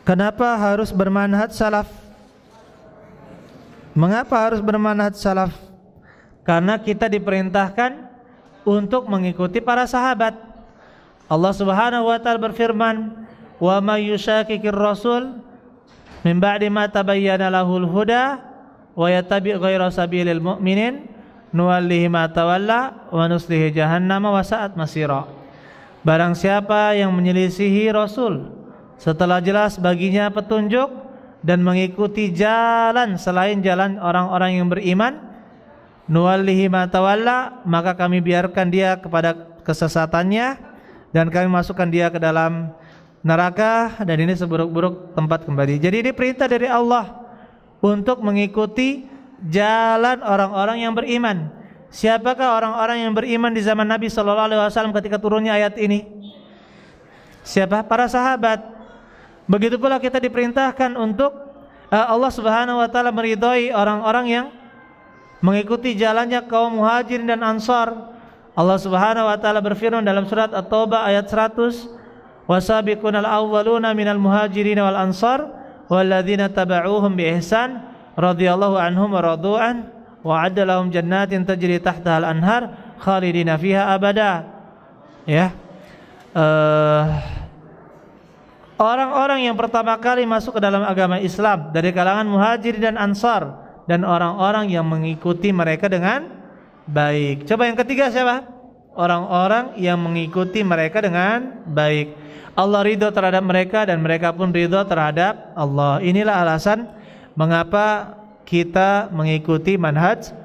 Kenapa harus bermanhaj salaf? Mengapa harus bermanhaj salaf? Karena kita diperintahkan untuk mengikuti para sahabat. Allah Subhanahu wa taala berfirman, "Wa may yushaqiqir rasul min ba'di ma tabayyana lahul huda wa yattabi' ghayra sabilil mu'minin nuwallihi ma tawalla wa nuslihi jahannama wa sa'at masira." Barang siapa yang menyelisihi Rasul setelah jelas baginya petunjuk dan mengikuti jalan selain jalan orang-orang yang beriman, nuwallihi ma tawalla, maka kami biarkan dia kepada kesesatannya dan kami masukkan dia ke dalam neraka, dan ini seburuk-buruk tempat kembali. Jadi ini perintah dari Allah untuk mengikuti jalan orang-orang yang beriman. Siapakah orang-orang yang beriman di zaman Nabi sallallahu alaihi wasallam ketika turunnya ayat ini? Siapa? Para sahabat. Begitu pula kita diperintahkan untuk Allah Subhanahu wa taala meridhai orang-orang yang mengikuti jalannya kaum Muhajirin dan Ansar. Allah Subhanahu wa taala berfirman dalam surat At-Taubah ayat 100, "Wasabiqunal awwaluna minal muhajirin wal ansar walladzina tabauhum bi ihsan radhiyallahu anhum wa radu'an wa 'adda lahum jannatin tajri tahtaha al-anhar khalidina fiha abada." Ya. Orang-orang yang pertama kali masuk ke dalam agama Islam dari kalangan Muhajirin dan Ansar, dan orang-orang yang mengikuti mereka dengan baik. Coba yang ketiga siapa? Orang-orang yang mengikuti mereka dengan baik. Allah ridho terhadap mereka dan mereka pun ridho terhadap Allah. Inilah alasan mengapa kita mengikuti manhaj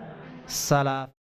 salaf.